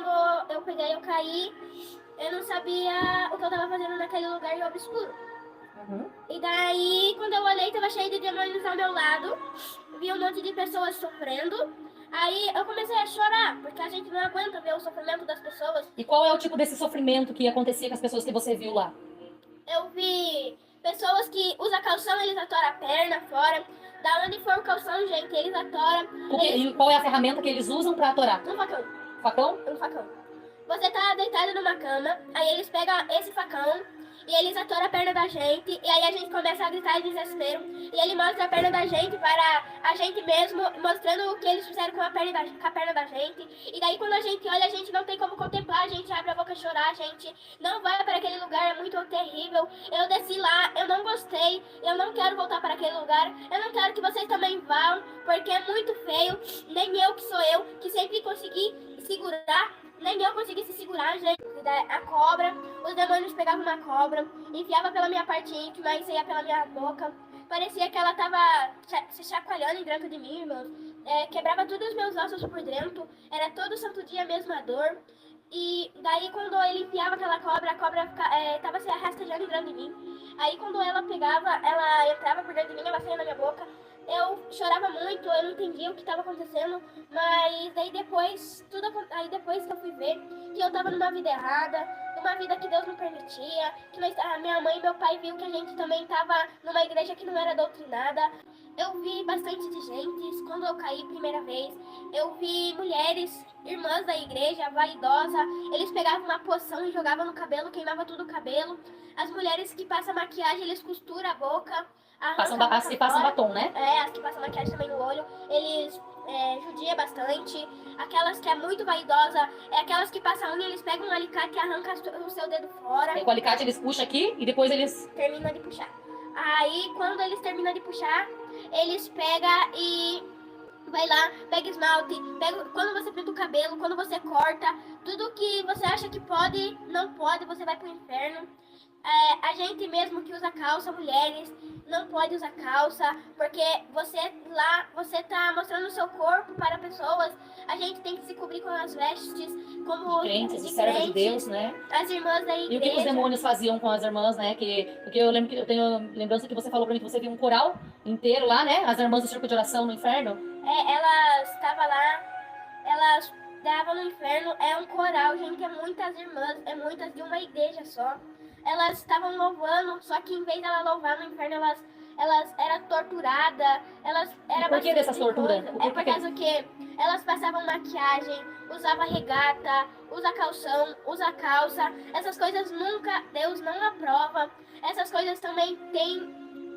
quando eu caí, eu não sabia o que eu tava fazendo naquele lugar obscuro. E daí, quando eu olhei, tava cheio de demônios ao meu lado, vi um monte de pessoas sofrendo. Aí eu comecei a chorar, porque a gente não aguenta ver o sofrimento das pessoas. E qual é o tipo desse sofrimento que acontecia com as pessoas que você viu lá? Eu vi pessoas que usam calção, eles atoram a perna fora. Da onde for o calção, gente, eles atoram. E qual é a ferramenta que eles usam pra atorar? Um facão. Facão? Um facão. Você tá deitado numa cama, aí eles pegam esse facão e eles atoram a perna da gente, e aí a gente começa a gritar em desespero, e ele mostra a perna da gente para a gente mesmo, mostrando o que eles fizeram com a perna da gente. E daí quando a gente olha, a gente não tem como contemplar, a gente abre a boca a chorar, a gente não vai para aquele lugar, é muito terrível. Eu desci lá, eu não gostei, eu não quero voltar para aquele lugar, eu não quero que vocês também vão, porque é muito feio, nem eu que sou eu, que sempre consegui segurar. Nem eu consegui se segurar, gente. A cobra, os demônios pegavam uma cobra, enfiava pela minha parte íntima e saía pela minha boca. Parecia que ela tava se chacoalhando dentro de mim, irmãos. Quebrava todos os meus ossos por dentro. Era todo santo dia a mesma dor. E daí quando ele enfiava aquela cobra, a cobra tava se arrastejando dentro de mim. Aí quando ela pegava, ela entrava por dentro de mim, ela saía na minha boca. Eu chorava muito, eu não entendia o que estava acontecendo, mas daí depois que eu fui ver que eu estava numa vida errada, numa vida que Deus não permitia, que a minha mãe e meu pai viu que a gente também estava numa igreja que não era doutrinada. Eu vi bastante de gente, quando eu caí primeira vez, eu vi mulheres, irmãs da igreja, vaidosa, eles pegavam uma poção e jogavam no cabelo, queimava tudo o cabelo. As mulheres que passam maquiagem, eles costuram a boca. As que passam batom, né? As que passam maquiagem também no olho, eles judiam bastante. Aquelas que é muito vaidosa, aquelas que passam unha, eles pegam um alicate e arrancam o seu dedo fora. E com o alicate eles puxam aqui e depois eles... terminam de puxar. Aí, quando eles terminam de puxar, eles pegam e... vai lá, pega esmalte, quando você pinta o cabelo, quando você corta, tudo que você acha que pode, não pode, você vai pro inferno. A gente mesmo que usa calça, mulheres, não pode usar calça, porque você tá mostrando o seu corpo para pessoas. A gente tem que se cobrir com as vestes, como crentes, de servas de Deus, né? As irmãs da igreja. E o que os demônios faziam com as irmãs, né? Porque eu lembro que eu tenho lembrança que você falou pra mim que você viu um coral inteiro lá, né? As irmãs do Círculo de Oração no inferno. Elas estavam lá, elas davam no inferno, é um coral, gente, é muitas irmãs, é muitas de uma igreja só. Elas estavam louvando, só que em vez de elas louvar no inferno, elas eram torturadas, E por que dessas torturas? Por causa que elas passavam maquiagem, usavam regata, usa calção, usa calça. Essas coisas nunca, Deus não aprova. Essas coisas também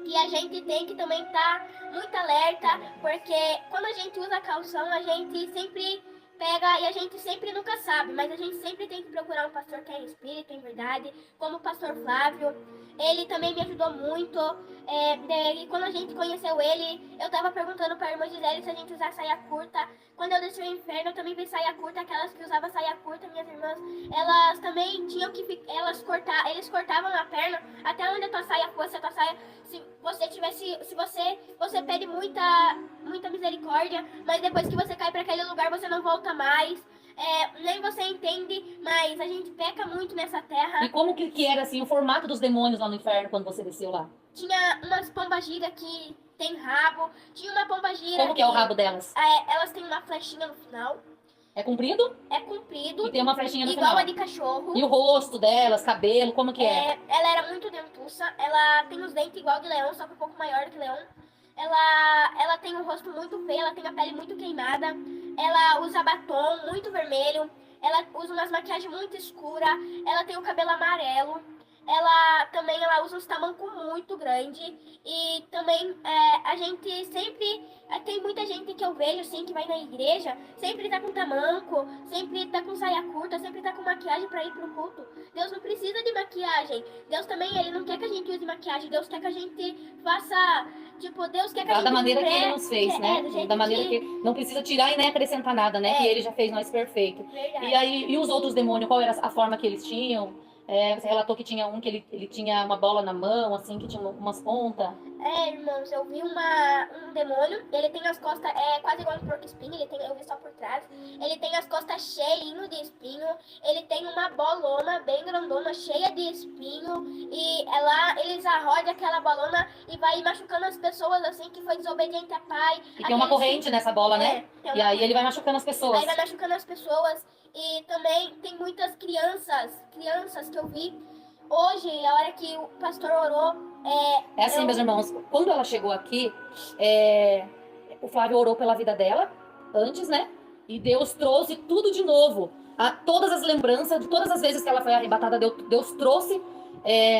que a gente tem que também estar muito alerta, porque quando a gente usa calção, a gente sempre pega e a gente sempre nunca sabe, mas a gente sempre tem que procurar um pastor que é espírita, em verdade, como o pastor Flávio. Ele também me ajudou muito. E quando a gente conheceu ele, eu tava perguntando pra irmã Gisele se a gente usar saia curta. Quando eu desci o inferno, eu também vi saia curta. Aquelas que usavam saia curta, minhas irmãs, elas também tinham que eles cortavam a perna até onde a tua saia fosse. A tua saia, você pede muita misericórdia, mas depois que você cai para aquele lugar, você não volta mais. Nem você entende, mas a gente peca muito nessa terra. E como que era assim o formato dos demônios lá no inferno quando você desceu lá? Tinha umas pombagira que tem rabo, tinha uma pombagira. Como que é o rabo delas? Elas têm uma flechinha no final. É comprido? É comprido. E tem uma flechinha no igual final. A de cachorro. E o rosto delas, cabelo, como que é? Ela era muito dentuça, ela tem os dentes igual de leão, só que um pouco maior do que leão. Ela tem um rosto muito feio, ela tem a pele muito queimada, ela usa batom muito vermelho, ela usa umas maquiagens muito escuras, ela tem o cabelo amarelo, ela usa uns tamancos muito grande e também a gente sempre, tem muita gente que eu vejo assim, que vai na igreja, sempre tá com tamanco, sempre tá com saia curta, sempre tá com maquiagem pra ir pro culto. Deus não precisa de maquiagem, Deus também, ele não quer que a gente use maquiagem, Deus quer que a gente faça, tipo, Deus quer que a gente... Da maneira que ele nos fez, né? Da maneira que não precisa tirar e nem acrescentar nada, né? Que ele já fez nós perfeito. Verdade. E aí, e os outros demônios, qual era a forma que eles tinham? Você relatou que tinha um que ele tinha uma bola na mão, assim, que tinha umas pontas. Irmãos, eu vi um demônio, ele tem as costas quase igual um porco espinho, eu vi só por trás. Ele tem as costas cheinho de espinho, ele tem uma bolona bem grandona, cheia de espinho, e eles arrodam aquela bolona e vai machucando as pessoas assim que foi desobediente a pai. E tem uma corrente nessa bola, né? E aí ele vai machucando as pessoas. Aí vai machucando as pessoas. E também tem muitas crianças que eu vi hoje, a hora que o pastor orou. É assim, meus irmãos, quando ela chegou aqui, o Flávio orou pela vida dela antes, né? E Deus trouxe tudo de novo. Todas as lembranças de todas as vezes que ela foi arrebatada, Deus trouxe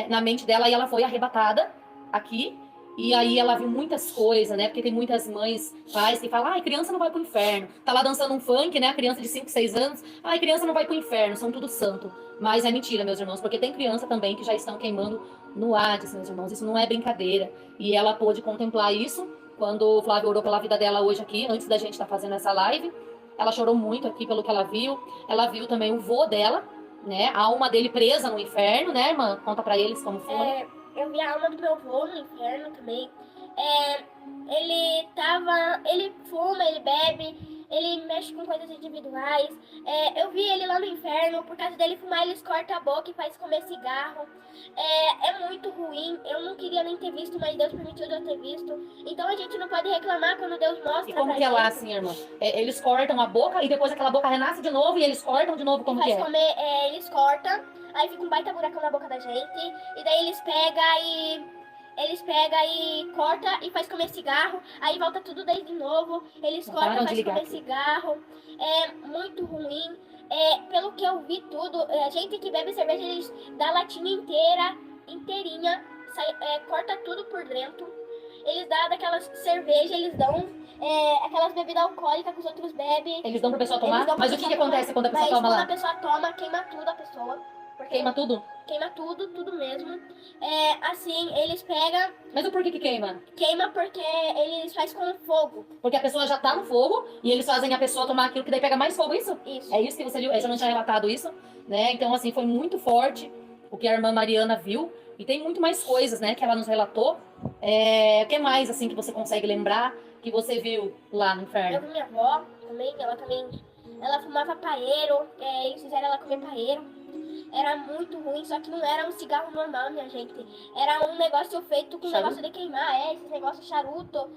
na mente dela e ela foi arrebatada aqui. E aí ela viu muitas coisas, né? Porque tem muitas mães, pais que falam, ai, criança não vai pro inferno. Tá lá dançando um funk, né? A criança de 5, 6 anos, ai, criança não vai pro inferno, são tudo santo. Mas é mentira, meus irmãos, porque tem criança também que já estão queimando no Hades, meus irmãos. Isso não é brincadeira. E ela pôde contemplar isso quando o Flávio orou pela vida dela hoje aqui, antes da gente estar fazendo essa live. Ela chorou muito aqui pelo que ela viu. Ela viu também o vô dela, né? A alma dele presa no inferno, né, irmã? Conta pra eles como foi. Eu vi a alma do meu vô no inferno também. Ele fuma, ele bebe, ele mexe com coisas individuais. Eu vi ele lá no inferno, por causa dele fumar, eles cortam a boca e faz comer cigarro. É muito ruim, eu não queria nem ter visto, mas Deus permitiu eu ter visto. Então a gente não pode reclamar quando Deus mostra. E como que é lá assim, irmã? Eles cortam a boca e depois aquela boca renasce de novo e eles cortam de novo, como que é? Comer, eles cortam, aí fica um baita buracão na boca da gente, e daí eles pegam e corta e faz comer cigarro, aí volta tudo daí de novo, eles cortam e faz comer cigarro. É muito ruim. Pelo que eu vi tudo, a gente que bebe cerveja, eles dão a latinha inteirinha, corta tudo por dentro. Eles dão daquelas cerveja, eles dão aquelas bebidas alcoólicas que os outros bebem. Eles dão pra pessoa tomar? Mas o que acontece quando a pessoa toma lá? Quando a pessoa toma, queima tudo a pessoa. Queima tudo? Queima tudo mesmo. Assim, eles pegam... Mas o porquê que queima? Queima porque eles fazem com fogo. Porque a pessoa já tá no fogo e eles fazem a pessoa tomar aquilo que daí pega mais fogo, isso? Isso. É isso que você viu? Eu já não tinha relatado isso, né? Então, assim, foi muito forte o que a irmã Mariana viu. E tem muito mais coisas, né, que ela nos relatou. O que mais, assim, que você consegue lembrar que você viu lá no inferno? Eu vi minha avó também, ela fumava paeiro, eles fizeram ela comer paeiro. Era muito ruim, só que não era um cigarro normal, minha gente. Era um negócio feito com negócio de queimar, esse negócio charuto.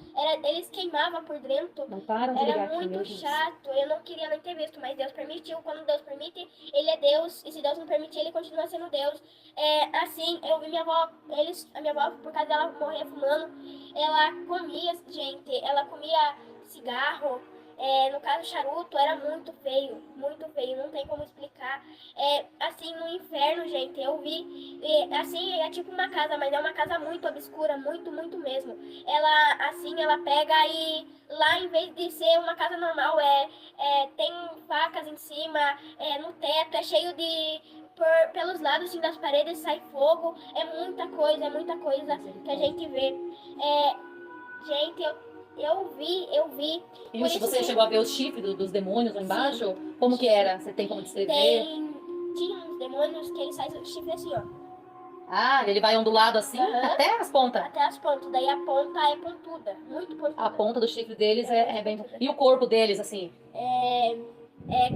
Eles queimavam por dentro. Não param de ligar Era aqui, muito meu Deus. chato, eu não queria nem ter visto, mas Deus permitiu. Quando Deus permite, Ele é Deus. E se Deus não permitir, Ele continua sendo Deus. Assim, eu vi minha avó, a minha avó, por causa dela morrer fumando, ela comia, gente, ela comia cigarro. No caso, charuto era muito feio, não tem como explicar. Assim, no inferno, gente, eu vi, assim, é tipo uma casa, mas é uma casa muito obscura, muito mesmo. Ela pega e lá, em vez de ser uma casa normal, tem facas em cima, no teto, é cheio de... pelos lados, assim, das paredes sai fogo, é muita coisa que a gente vê. Gente, eu vi. E você chegou a ver os chifres dos demônios lá embaixo? Sim. Como que era? Você tem como descrever? Tinha uns demônios que eles fazem o chifre assim, ó. Ah, ele vai ondulado assim, até as pontas? Até as pontas. Daí a ponta é pontuda, muito pontuda. A ponta do chifre deles é bem... E o corpo deles, assim?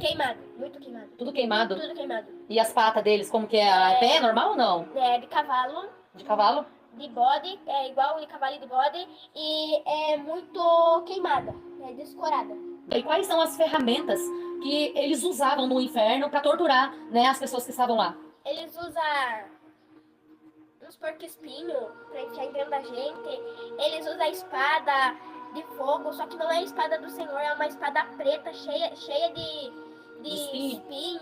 Queimado, muito queimado. Tudo queimado? Tudo queimado. E as patas deles, como que é? É pé normal ou não? De cavalo. De cavalo? De bode, igual de cavalo e de bode, e é muito queimada, descorada. E quais são as ferramentas que eles usavam no inferno para torturar, né, as pessoas que estavam lá? Eles usam uns porco-espinho pra enfiar dentro da gente, eles usam a espada de fogo, só que não é a espada do Senhor, é uma espada preta, cheia de espinho.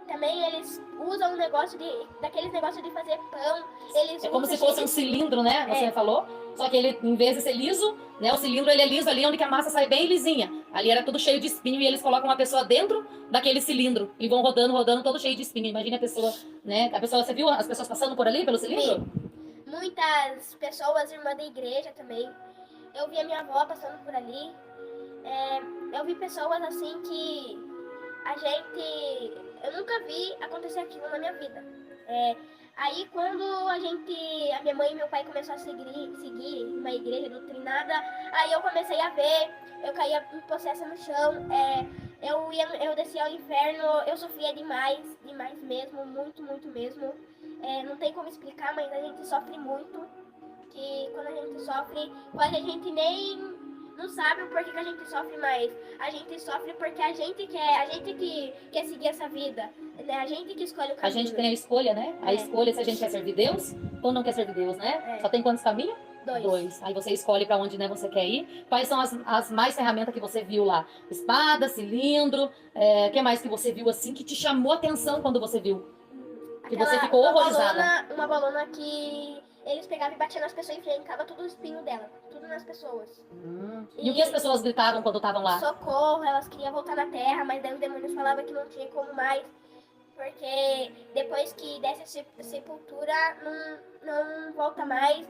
Também eles usam daqueles negócios de fazer pão. Eles como se fosse um cilindro, né? Você falou. Só que ele, em vez de ser liso, né? O cilindro ele é liso ali onde que a massa sai bem lisinha. Ali era tudo cheio de espinho e eles colocam uma pessoa dentro daquele cilindro e vão rodando, todo cheio de espinho. Imagina a pessoa, né? Você viu as pessoas passando por ali, pelo cilindro? Sim. Muitas pessoas, irmã da igreja também. Eu vi a minha avó passando por ali. Eu vi pessoas assim que eu nunca vi acontecer aquilo na minha vida. Aí quando a minha mãe e meu pai começaram a seguir uma igreja doutrinada, aí eu comecei a ver, eu caía em possessa no chão, eu descia ao inferno, eu sofria demais, demais mesmo, muito, muito mesmo. Não tem como explicar, mas a gente sofre muito, que quando a gente sofre, quando a gente nem não sabe o porquê que a gente sofre, mas a gente sofre porque a gente que quer seguir essa vida, né? A gente que escolhe o caminho. A gente tem a escolha, né? A escolha se a gente quer servir Deus ou não quer servir Deus, né? Só tem quantos caminhos? Dois. Aí você escolhe pra onde, né, você quer ir. Quais são as mais ferramentas que você viu lá? Espada, cilindro, o que mais que você viu assim que te chamou a atenção quando você viu? Que você ficou horrorizada. Uma bolona que eles pegavam e batiam nas pessoas e enfiavam tudo o espinho dela, tudo nas pessoas. E o que as pessoas gritavam quando estavam lá? Socorro, elas queriam voltar na terra, mas daí os demônios falavam que não tinha como mais, porque depois que desce a sepultura, não volta mais.